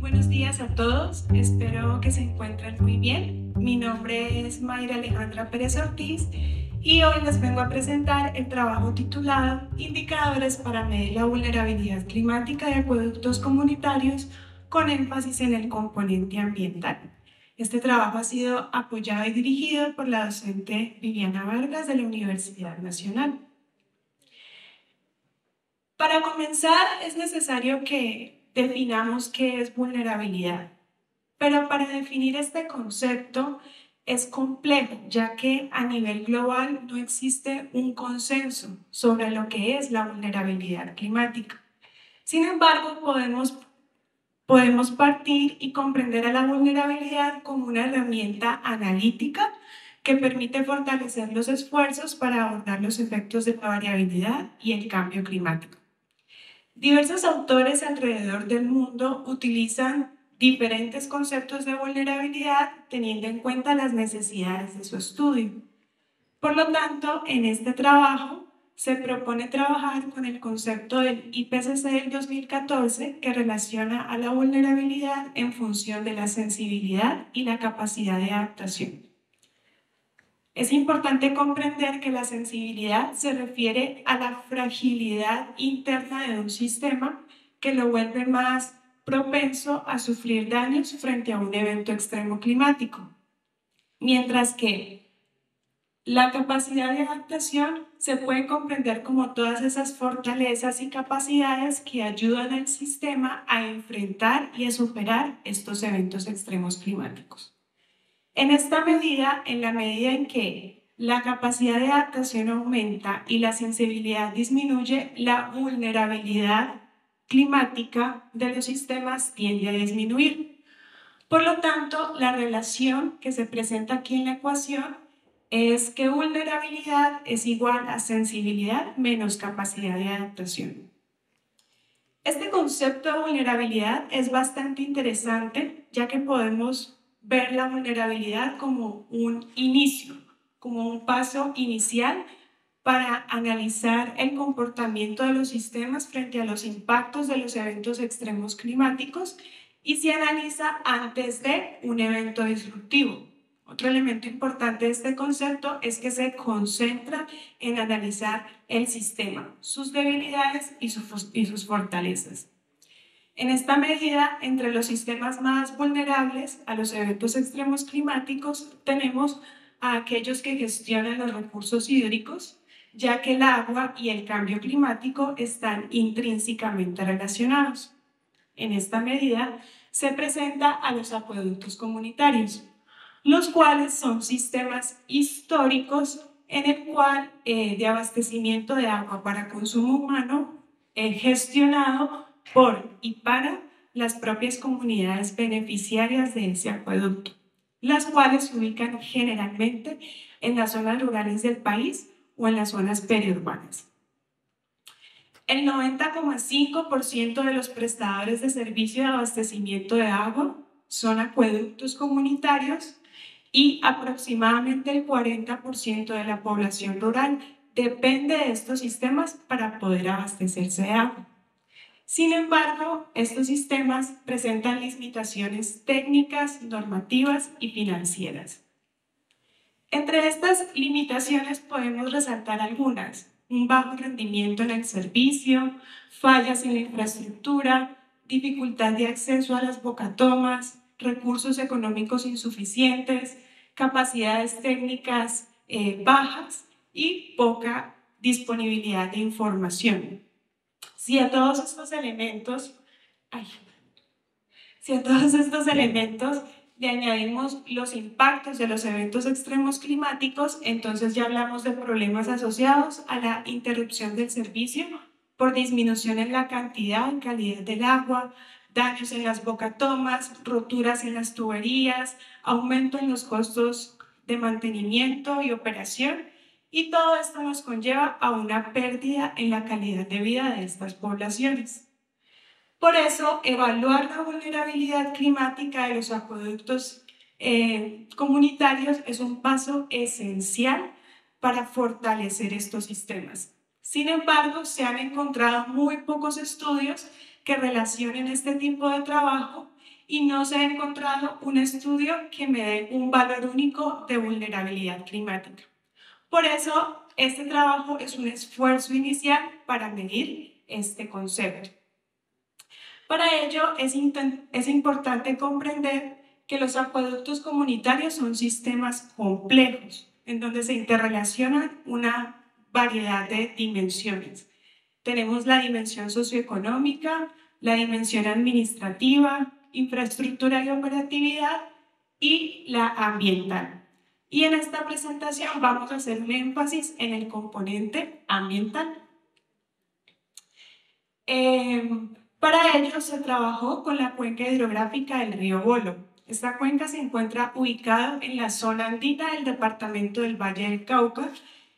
buenos días a todos, espero que se encuentren muy bien. Mi nombre es Mayra Alejandra Pérez Ortiz y hoy les vengo a presentar el trabajo titulado Indicadores para medir la vulnerabilidad climática de acueductos comunitarios con énfasis en el componente ambiental. Este trabajo ha sido apoyado y dirigido por la docente Viviana Vargas de la Universidad Nacional. Para comenzar, es necesario que definamos qué es vulnerabilidad. Pero para definir este concepto es complejo, ya que a nivel global no existe un consenso sobre lo que es la vulnerabilidad climática. Sin embargo, podemos partir y comprender a la vulnerabilidad como una herramienta analítica que permite fortalecer los esfuerzos para abordar los efectos de la variabilidad y el cambio climático. Diversos autores alrededor del mundo utilizan diferentes conceptos de vulnerabilidad teniendo en cuenta las necesidades de su estudio. Por lo tanto, en este trabajo se propone trabajar con el concepto del IPCC del 2014 que relaciona a la vulnerabilidad en función de la sensibilidad y la capacidad de adaptación. Es importante comprender que la sensibilidad se refiere a la fragilidad interna de un sistema que lo vuelve más propenso a sufrir daños frente a un evento extremo climático, mientras que la capacidad de adaptación se puede comprender como todas esas fortalezas y capacidades que ayudan al sistema a enfrentar y a superar estos eventos extremos climáticos. En esta medida, en la medida en que la capacidad de adaptación aumenta y la sensibilidad disminuye, la vulnerabilidad climática de los sistemas tiende a disminuir. Por lo tanto, la relación que se presenta aquí en la ecuación es que vulnerabilidad es igual a sensibilidad menos capacidad de adaptación. Este concepto de vulnerabilidad es bastante interesante, ya que podemos ver la vulnerabilidad como un inicio, como un paso inicial para analizar el comportamiento de los sistemas frente a los impactos de los eventos extremos climáticos y se analiza antes de un evento disruptivo. Otro elemento importante de este concepto es que se concentra en analizar el sistema, sus debilidades y sus fortalezas. En esta medida, entre los sistemas más vulnerables a los eventos extremos climáticos, tenemos a aquellos que gestionan los recursos hídricos, ya que el agua y el cambio climático están intrínsecamente relacionados. En esta medida, se presenta a los acueductos comunitarios, los cuales son sistemas históricos en el cual de abastecimiento de agua para consumo humano gestionado por y para las propias comunidades beneficiarias de ese acueducto, las cuales se ubican generalmente en las zonas rurales del país o en las zonas periurbanas. El 90,5% de los prestadores de servicio de abastecimiento de agua son acueductos comunitarios y aproximadamente el 40% de la población rural depende de estos sistemas para poder abastecerse de agua. Sin embargo, estos sistemas presentan limitaciones técnicas, normativas y financieras. Entre estas limitaciones podemos resaltar algunas: un bajo rendimiento en el servicio, fallas en la infraestructura, dificultad de acceso a las bocatomas, recursos económicos insuficientes, capacidades técnicas bajas y poca disponibilidad de información. Si a todos estos elementos, le añadimos los impactos de los eventos extremos climáticos, entonces ya hablamos de problemas asociados a la interrupción del servicio por disminución en la cantidad y calidad del agua, daños en las bocatomas, roturas en las tuberías, aumento en los costos de mantenimiento y operación, y todo esto nos conlleva a una pérdida en la calidad de vida de estas poblaciones. Por eso, evaluar la vulnerabilidad climática de los acueductos comunitarios es un paso esencial para fortalecer estos sistemas. Sin embargo, se han encontrado muy pocos estudios que relacionen este tipo de trabajo y no se ha encontrado un estudio que me dé un valor único de vulnerabilidad climática. Por eso, este trabajo es un esfuerzo inicial para medir este concepto. Para ello, es importante comprender que los acueductos comunitarios son sistemas complejos, en donde se interrelacionan una variedad de dimensiones. Tenemos la dimensión socioeconómica, la dimensión administrativa, infraestructura y operatividad y la ambiental. Y en esta presentación vamos a hacer un énfasis en el componente ambiental. Para ello se trabajó con la cuenca hidrográfica del río Bolo. Esta cuenca se encuentra ubicada en la zona andina del departamento del Valle del Cauca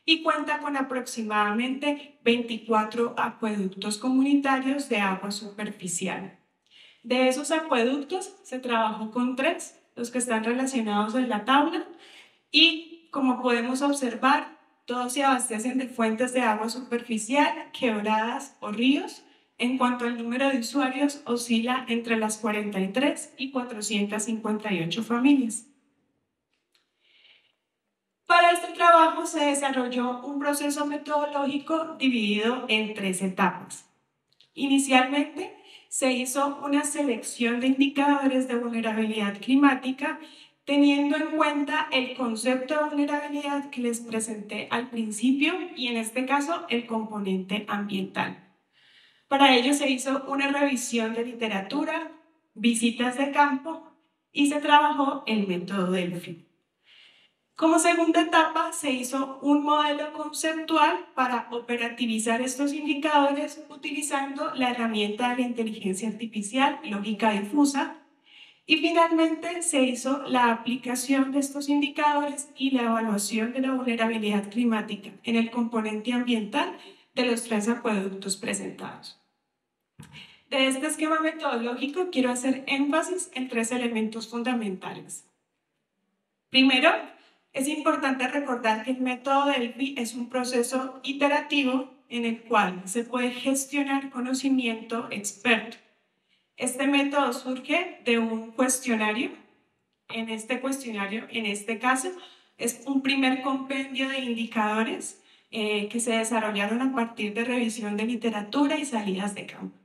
y cuenta con aproximadamente 24 acueductos comunitarios de agua superficial. De esos acueductos se trabajó con 3, los que están relacionados en la tabla, y como podemos observar, todos se abastecen de fuentes de agua superficial, quebradas o ríos. En cuanto al número de usuarios, oscila entre las 43 y 458 familias. Para este trabajo se desarrolló un proceso metodológico dividido en 3 etapas. Inicialmente se hizo una selección de indicadores de vulnerabilidad climática teniendo en cuenta el concepto de vulnerabilidad que les presenté al principio y en este caso el componente ambiental. Para ello se hizo una revisión de literatura, visitas de campo y se trabajó el método Delphi. Como segunda etapa se hizo un modelo conceptual para operativizar estos indicadores utilizando la herramienta de la inteligencia artificial lógica difusa y finalmente se hizo la aplicación de estos indicadores y la evaluación de la vulnerabilidad climática en el componente ambiental de los 3 acueductos presentados. De este esquema metodológico quiero hacer énfasis en 3 elementos fundamentales. Primero, es importante recordar que el método Delphi es un proceso iterativo en el cual se puede gestionar conocimiento experto. Este método surge de un cuestionario. En este cuestionario, en este caso, es un primer compendio de indicadores que se desarrollaron a partir de revisión de literatura y salidas de campo.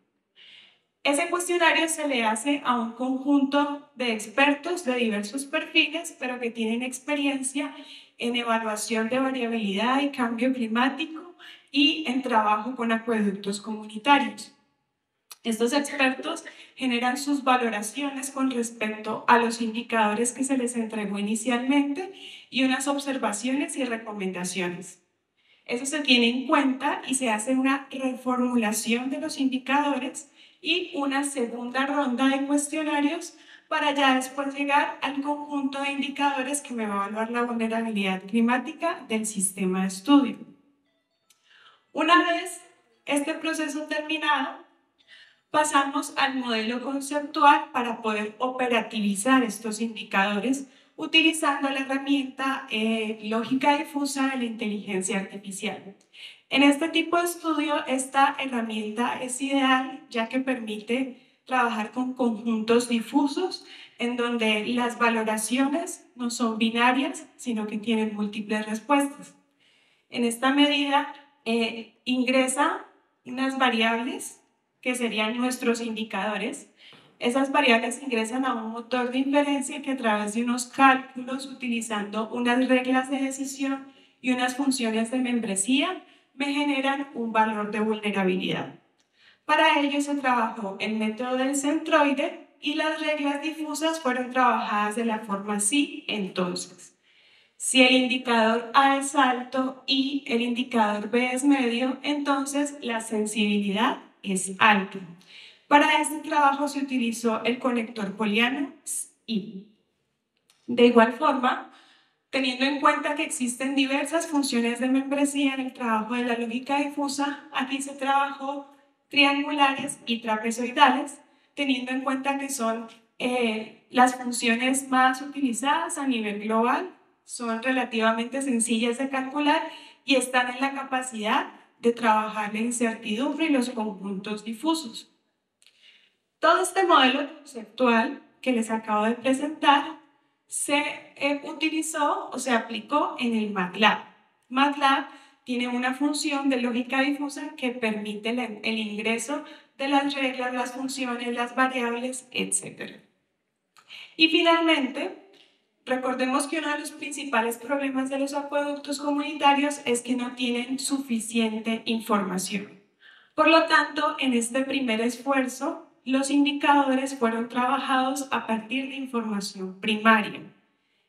Ese cuestionario se le hace a un conjunto de expertos de diversos perfiles, pero que tienen experiencia en evaluación de variabilidad y cambio climático y en trabajo con acueductos comunitarios. Estos expertos generan sus valoraciones con respecto a los indicadores que se les entregó inicialmente y unas observaciones y recomendaciones. Eso se tiene en cuenta y se hace una reformulación de los indicadores y una segunda ronda de cuestionarios para ya después llegar al conjunto de indicadores que me va a evaluar la vulnerabilidad climática del sistema de estudio. Una vez este proceso terminado, pasamos al modelo conceptual para poder operativizar estos indicadores utilizando la herramienta lógica difusa de la inteligencia artificial. En este tipo de estudio, esta herramienta es ideal ya que permite trabajar con conjuntos difusos en donde las valoraciones no son binarias, sino que tienen múltiples respuestas. En esta medida, ingresa unas variables que serían nuestros indicadores. Esas variables ingresan a un motor de inferencia que a través de unos cálculos utilizando unas reglas de decisión y unas funciones de membresía me generan un valor de vulnerabilidad. Para ello se trabajó el método del centroide y las reglas difusas fueron trabajadas de la forma así entonces. Si el indicador A es alto y el indicador B es medio, entonces la sensibilidad es alta. Para este trabajo se utilizó el conector poliano SI. De igual forma, teniendo en cuenta que existen diversas funciones de membresía en el trabajo de la lógica difusa, aquí se trabajó triangulares y trapezoidales, teniendo en cuenta que son las funciones más utilizadas a nivel global, son relativamente sencillas de calcular y están en la capacidad de trabajar la incertidumbre y los conjuntos difusos. Todo este modelo conceptual que les acabo de presentar se utilizó o se aplicó en el MATLAB. MATLAB tiene una función de lógica difusa que permite el ingreso de las reglas, las funciones, las variables, etc. Y finalmente, recordemos que uno de los principales problemas de los acueductos comunitarios es que no tienen suficiente información. Por lo tanto, en este primer esfuerzo, los indicadores fueron trabajados a partir de información primaria,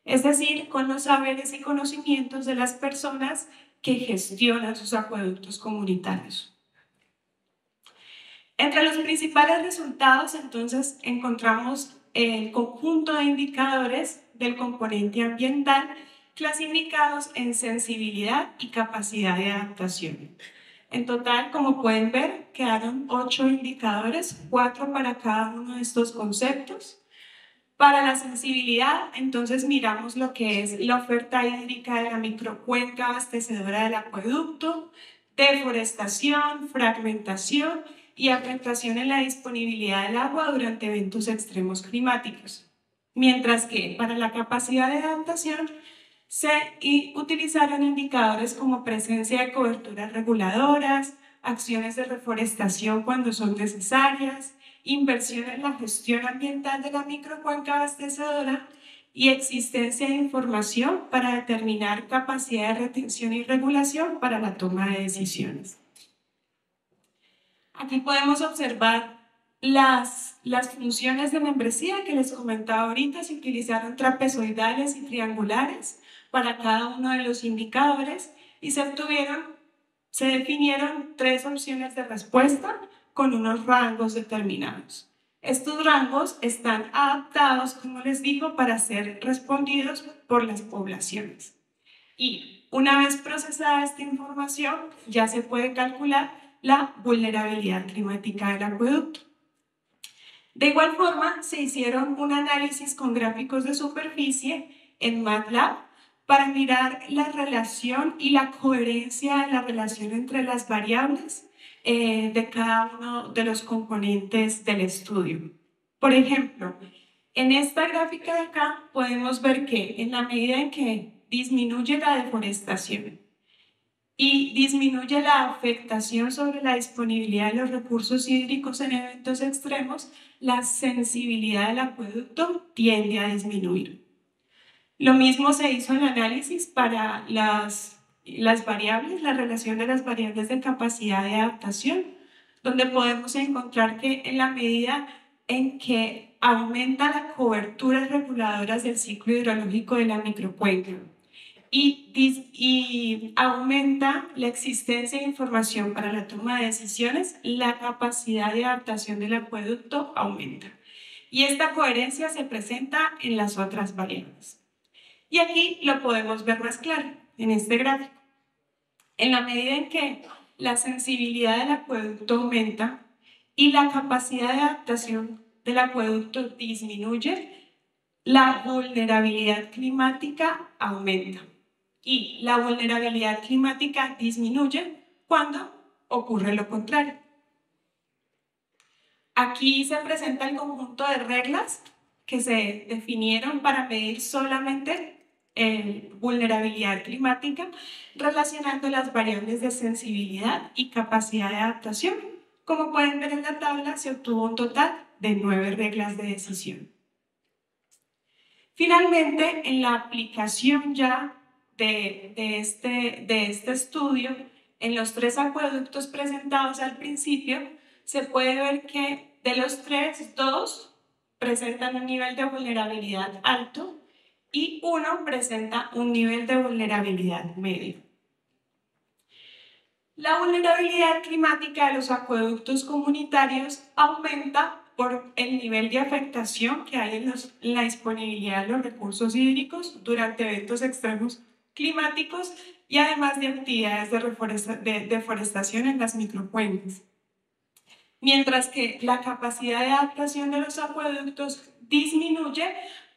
es decir, con los saberes y conocimientos de las personas que gestionan sus acueductos comunitarios. Entre los principales resultados, entonces, encontramos el conjunto de indicadores del componente ambiental clasificados en sensibilidad y capacidad de adaptación. En total, como pueden ver, quedaron 8 indicadores, 4 para cada uno de estos conceptos. Para la sensibilidad, entonces miramos lo que es la oferta hídrica de la microcuenca abastecedora del acueducto, deforestación, fragmentación y afectación en la disponibilidad del agua durante eventos extremos climáticos. Mientras que para la capacidad de adaptación se utilizaron indicadores como presencia de coberturas reguladoras, acciones de reforestación cuando son necesarias, inversión en la gestión ambiental de la microcuenca abastecedora y existencia de información para determinar capacidad de retención y regulación para la toma de decisiones. Aquí podemos observar las funciones de membresía que les comentaba ahorita. Se utilizaron trapezoidales y triangulares para cada uno de los indicadores y se definieron 3 opciones de respuesta con unos rangos determinados. Estos rangos están adaptados, como les digo, para ser respondidos por las poblaciones. Y una vez procesada esta información, ya se puede calcular la vulnerabilidad climática del acueducto. De igual forma, se hicieron un análisis con gráficos de superficie en MATLAB para mirar la relación y la coherencia de la relación entre las variables de cada uno de los componentes del estudio. Por ejemplo, en esta gráfica de acá podemos ver que en la medida en que disminuye la deforestación y disminuye la afectación sobre la disponibilidad de los recursos hídricos en eventos extremos, la sensibilidad del acueducto tiende a disminuir. Lo mismo se hizo en análisis para las variables, la relación de las variables de capacidad de adaptación, donde podemos encontrar que en la medida en que aumenta la cobertura reguladoras del ciclo hidrológico de la microcuenca y aumenta la existencia de información para la toma de decisiones, la capacidad de adaptación del acueducto aumenta. Y esta coherencia se presenta en las otras variables. Y aquí lo podemos ver más claro en este gráfico. En la medida en que la sensibilidad del acueducto aumenta y la capacidad de adaptación del acueducto disminuye, la vulnerabilidad climática aumenta. Y la vulnerabilidad climática disminuye cuando ocurre lo contrario. Aquí se presenta el conjunto de reglas que se definieron para medir solamente vulnerabilidad climática, relacionando las variables de sensibilidad y capacidad de adaptación. Como pueden ver en la tabla, se obtuvo un total de 9 reglas de decisión. Finalmente, en la aplicación ya de este estudio, en los 3 acueductos presentados al principio, se puede ver que de los 3, 2 presentan un nivel de vulnerabilidad alto y 1 presenta un nivel de vulnerabilidad medio. La vulnerabilidad climática de los acueductos comunitarios aumenta por el nivel de afectación que hay en la disponibilidad de los recursos hídricos durante eventos extremos climáticos y además de actividades de deforestación en las microcuencas. Mientras que la capacidad de adaptación de los acueductos disminuye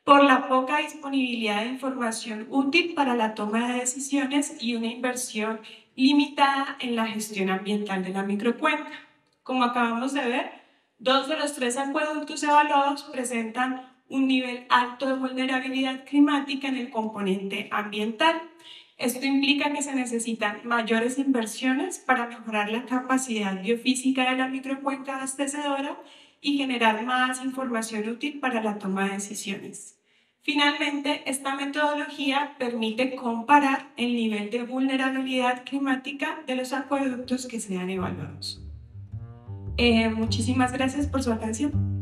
por la poca disponibilidad de información útil para la toma de decisiones y una inversión limitada en la gestión ambiental de la microcuenca. Como acabamos de ver, 2 de los 3 acueductos evaluados presentan un nivel alto de vulnerabilidad climática en el componente ambiental. Esto implica que se necesitan mayores inversiones para mejorar la capacidad biofísica de la microcuenca abastecedora y generar más información útil para la toma de decisiones. Finalmente, esta metodología permite comparar el nivel de vulnerabilidad climática de los acueductos que sean evaluados. Muchísimas gracias por su atención.